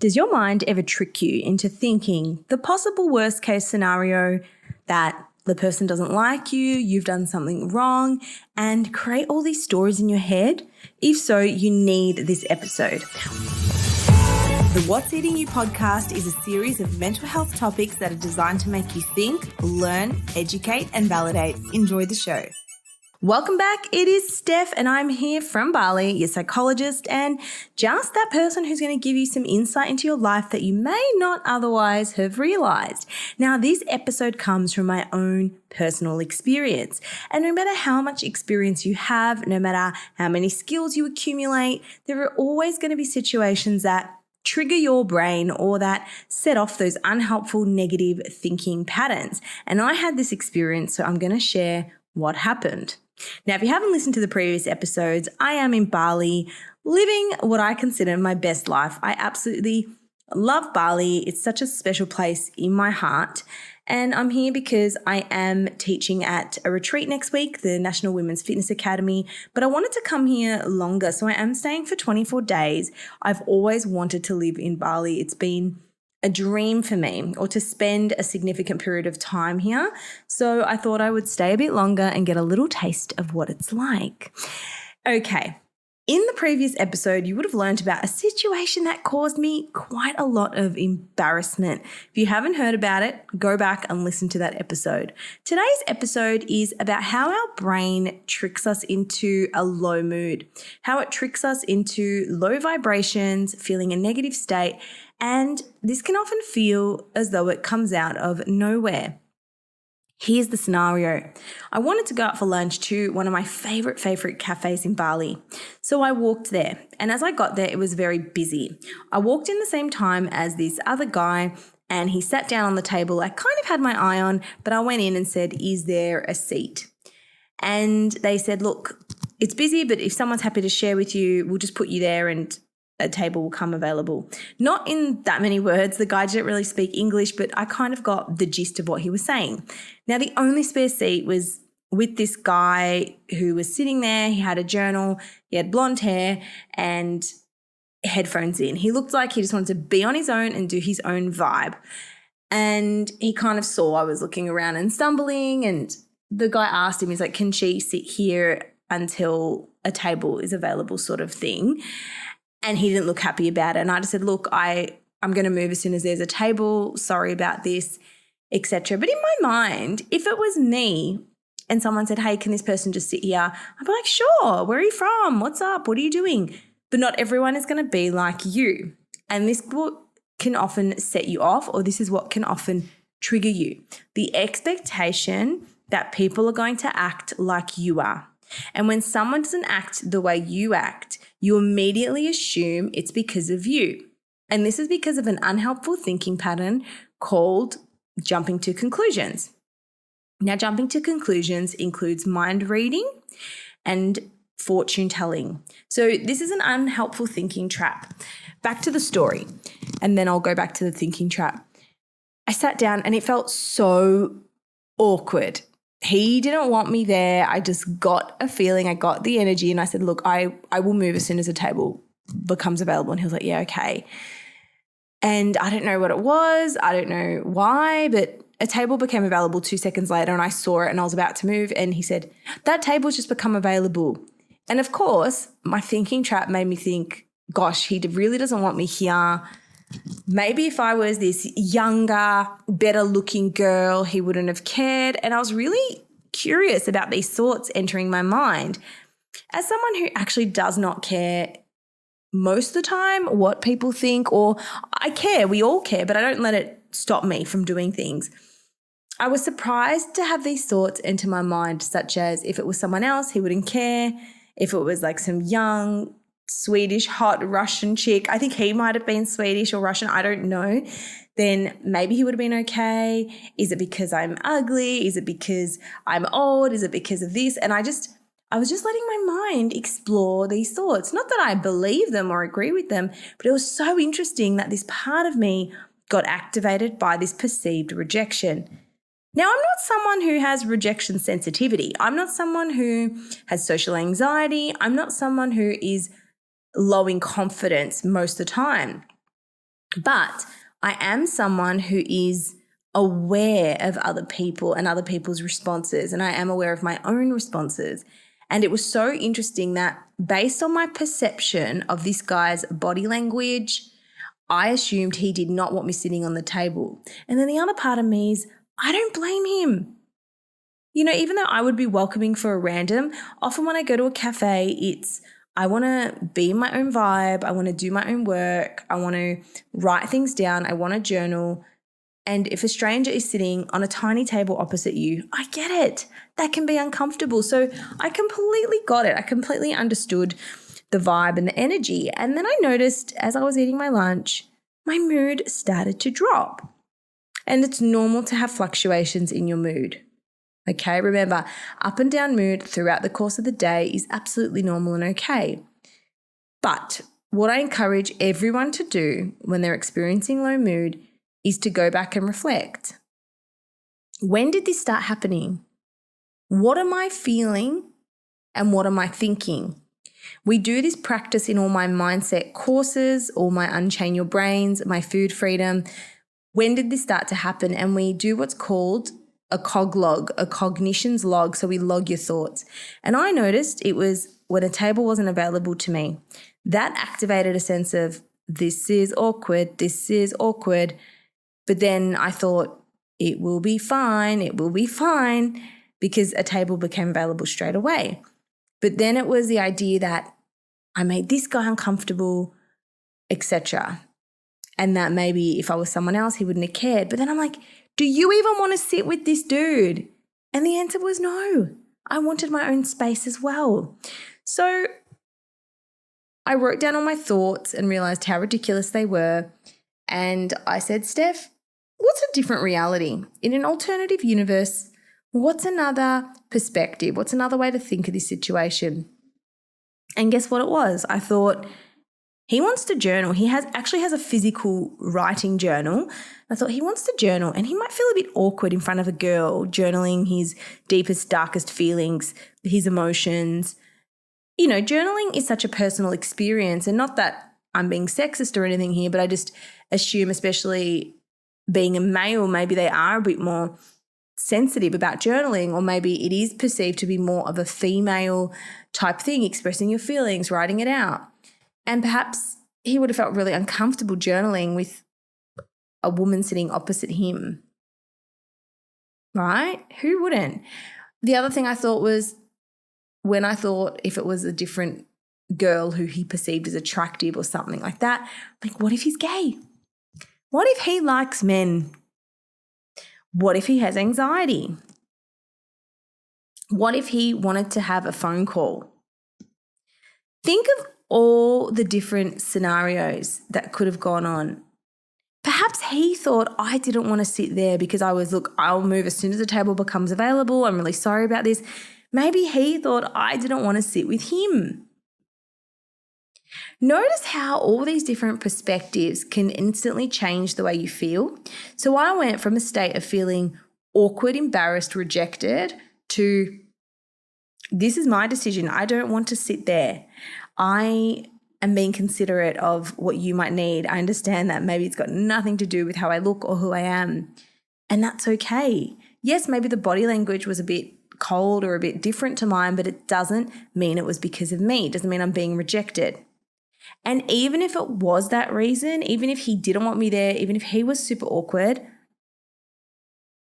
Does your mind ever trick you into thinking the possible worst case scenario that the person doesn't like you, you've done something wrong, and create all these stories in your head? If so, you need this episode. The What's Eating You podcast is a series of mental health topics that are designed to make you think, learn, educate, and validate. Enjoy the show. Welcome back. It is Steph and I'm here from Bali, your psychologist and just that person who's going to give you some insight into your life that you may not otherwise have realized. Now, this episode comes from my own personal experience. And no matter how much experience you have, no matter how many skills you accumulate, there are always going to be situations that trigger your brain or that set off those unhelpful negative thinking patterns. And I had this experience, so I'm going to share what happened. Now, if you haven't listened to the previous episodes, I am in Bali living what I consider my best life. I absolutely love Bali. It's such a special place in my heart. And I'm here because I am teaching at a retreat next week, the National Women's Fitness Academy, but I wanted to come here longer. So I am staying for 24 days. I've always wanted to live in Bali. It's been a dream for me, or to spend a significant period of time here. So I thought I would stay a bit longer and get a little taste of what it's like. Okay. In the previous episode, you would have learned about a situation that caused me quite a lot of embarrassment. If you haven't heard about it, go back and listen to that episode. Today's episode is about how our brain tricks us into a low mood, how it tricks us into low vibrations, feeling a negative state, and this can often feel as though it comes out of nowhere. Here's the scenario. I wanted to go out for lunch to one of my favorite cafes in Bali. So I walked there, and as I got there, it was very busy. I walked in the same time as this other guy, and he sat down on the table I kind of had my eye on, but I went in and said, "Is there a seat?" And they said, "Look, it's busy, but if someone's happy to share with you, we'll just put you there and a table will come available." Not in that many words. The guy didn't really speak English, but I kind of got the gist of what he was saying. Now, the only spare seat was with this guy who was sitting there. He had a journal, he had blonde hair and headphones in. He looked like he just wanted to be on his own and do his own vibe. And he kind of saw I was looking around and stumbling, and the guy asked him, he's like, "Can she sit here until a table is available?" sort of thing. And he didn't look happy about it. And I just said, "Look, I'm going to move as soon as there's a table. Sorry about this," etc. But in my mind, if it was me and someone said, "Hey, can this person just sit here?" I'd be like, "Sure. Where are you from? What's up? What are you doing?" But not everyone is going to be like you. And this can often set you off, or this is what can often trigger you. The expectation that people are going to act like you are. And when someone doesn't act the way you act, you immediately assume it's because of you. And this is because of an unhelpful thinking pattern called jumping to conclusions. Now, jumping to conclusions includes mind reading and fortune telling. So this is an unhelpful thinking trap. Back to the story, and then I'll go back to the thinking trap. I sat down and it felt so awkward. He didn't want me there. I just got a feeling, I got the energy, and I said, "Look, I will move as soon as a table becomes available." And he was like, "Yeah, okay." And I don't know what it was. I don't know why, but a table became available 2 seconds later, and I saw it and I was about to move, and he said, "That table's just become available." And of course, my thinking trap made me think, gosh, he really doesn't want me here. Maybe if I was this younger, better looking girl, he wouldn't have cared. And I was really curious about these thoughts entering my mind. As someone who actually does not care most of the time what people think, or I care, we all care, but I don't let it stop me from doing things. I was surprised to have these thoughts enter my mind, such as if it was someone else, he wouldn't care. If it was like some young, Swedish, hot Russian chick, I think he might have been Swedish or Russian, I don't know, then maybe he would have been okay. Is it because I'm ugly? Is it because I'm old? Is it because of this? And I was just letting my mind explore these thoughts. Not that I believe them or agree with them, but it was so interesting that this part of me got activated by this perceived rejection. Now, I'm not someone who has rejection sensitivity. I'm not someone who has social anxiety. I'm not someone who is low in confidence most of the time. But I am someone who is aware of other people and other people's responses, and I am aware of my own responses. And it was so interesting that based on my perception of this guy's body language, I assumed he did not want me sitting on the table. And then the other part of me is, I don't blame him. You know, even though I would be welcoming for a random, often when I go to a cafe, it's I want to be in my own vibe. I want to do my own work. I want to write things down. I want to journal. And if a stranger is sitting on a tiny table opposite you, I get it. That can be uncomfortable. So I completely got it. I completely understood the vibe and the energy. And then I noticed as I was eating my lunch, my mood started to drop. And it's normal to have fluctuations in your mood. Okay, remember, up and down mood throughout the course of the day is absolutely normal and okay. But what I encourage everyone to do when they're experiencing low mood is to go back and reflect. When did this start happening? What am I feeling and what am I thinking? We do this practice in all my mindset courses, all my Unchain Your Brains, my food freedom. When did this start to happen? And we do what's called a cog log, a cognitions log. So we log your thoughts. And I noticed it was when a table wasn't available to me. That activated a sense of this is awkward, this is awkward. But then I thought it will be fine, because a table became available straight away. But then it was the idea that I made this guy uncomfortable, etc. And that maybe if I was someone else, he wouldn't have cared. But then I'm like, do you even want to sit with this dude? And the answer was no. I wanted my own space as well. So I wrote down all my thoughts and realized how ridiculous they were. And I said, Steph, what's a different reality? In an alternative universe, what's another perspective? What's another way to think of this situation? And guess what it was? I thought, he wants to journal. He actually has a physical writing journal. I thought he wants to journal and he might feel a bit awkward in front of a girl, journaling his deepest, darkest feelings, his emotions. You know, journaling is such a personal experience, and not that I'm being sexist or anything here, but I just assume, especially being a male, maybe they are a bit more sensitive about journaling, or maybe it is perceived to be more of a female type thing, expressing your feelings, writing it out. And perhaps he would have felt really uncomfortable journaling with a woman sitting opposite him, right? Who wouldn't? The other thing I thought was, when I thought if it was a different girl who he perceived as attractive or something like that, like, what if he's gay? What if he likes men? What if he has anxiety? What if he wanted to have a phone call? Think of all the different scenarios that could have gone on. Perhaps he thought, I didn't want to sit there because I'll move as soon as the table becomes available. I'm really sorry about this. Maybe he thought I didn't want to sit with him. Notice how all these different perspectives can instantly change the way you feel. So I went from a state of feeling awkward, embarrassed, rejected to, this is my decision. I don't want to sit there. I am being considerate of what you might need. I understand that maybe it's got nothing to do with how I look or who I am, and that's okay. Yes, maybe the body language was a bit cold or a bit different to mine, but it doesn't mean it was because of me. It doesn't mean I'm being rejected. And even if it was that reason, even if he didn't want me there, even if he was super awkward,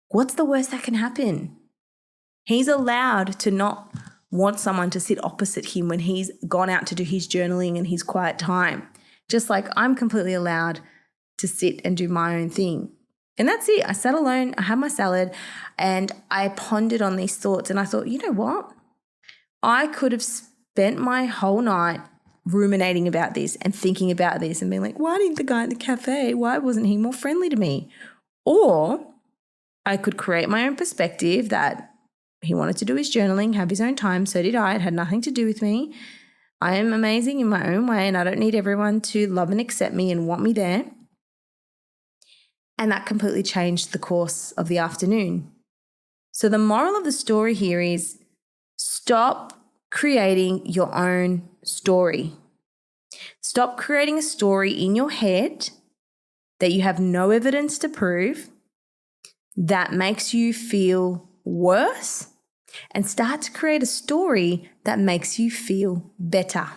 what's the worst that can happen? He's allowed to not want someone to sit opposite him when he's gone out to do his journaling and his quiet time. Just like I'm completely allowed to sit and do my own thing. And that's it. I sat alone, I had my salad, and I pondered on these thoughts, and I thought, you know what? I could have spent my whole night ruminating about this and thinking about this and being like, why didn't the guy at the cafe, why wasn't he more friendly to me? Or I could create my own perspective that he wanted to do his journaling, have his own time. So did I. It had nothing to do with me. I am amazing in my own way, and I don't need everyone to love and accept me and want me there. And that completely changed the course of the afternoon. So the moral of the story here is, stop creating your own story. Stop creating a story in your head that you have no evidence to prove that makes you feel worse, and start to create a story that makes you feel better.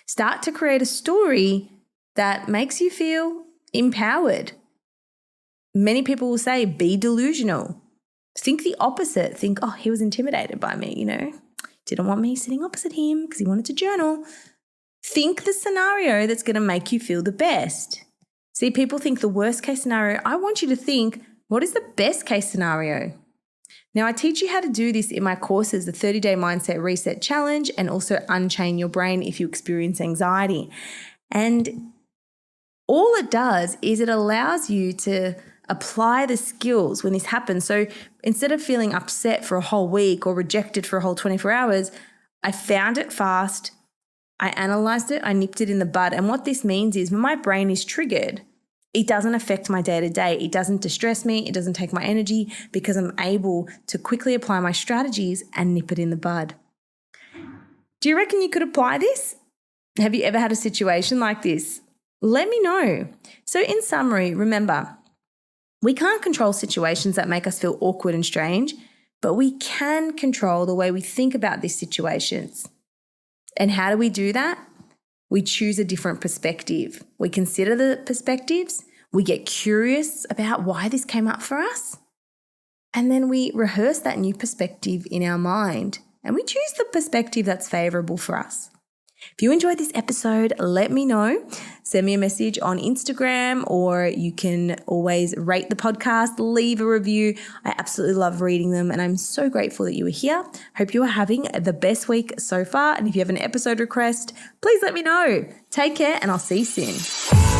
Start to create a story that makes you feel empowered. Many people will say, be delusional. Think the opposite. Think, oh, he was intimidated by me, didn't want me sitting opposite him because he wanted to journal. Think the scenario that's going to make you feel the best. See, people think the worst case scenario. I want you to think, what is the best case scenario? Now, I teach you how to do this in my courses, the 30-day Mindset Reset Challenge, and also Unchain Your Brain if you experience anxiety. And all it does is it allows you to apply the skills when this happens. So instead of feeling upset for a whole week or rejected for a whole 24 hours, I found it fast, I analyzed it, I nipped it in the bud. And what this means is when my brain is triggered, it doesn't affect my day-to-day. It doesn't distress me. It doesn't take my energy because I'm able to quickly apply my strategies and nip it in the bud. Do you reckon you could apply this? Have you ever had a situation like this? Let me know. So in summary, remember, we can't control situations that make us feel awkward and strange, but we can control the way we think about these situations. And how do we do that? We choose a different perspective. We consider the perspectives. We get curious about why this came up for us. And then we rehearse that new perspective in our mind. And we choose the perspective that's favorable for us. If you enjoyed this episode, let me know. Send me a message on Instagram, or you can always rate the podcast, leave a review. I absolutely love reading them, and I'm so grateful that you were here. Hope you are having the best week so far. And if you have an episode request, please let me know. Take care, and I'll see you soon.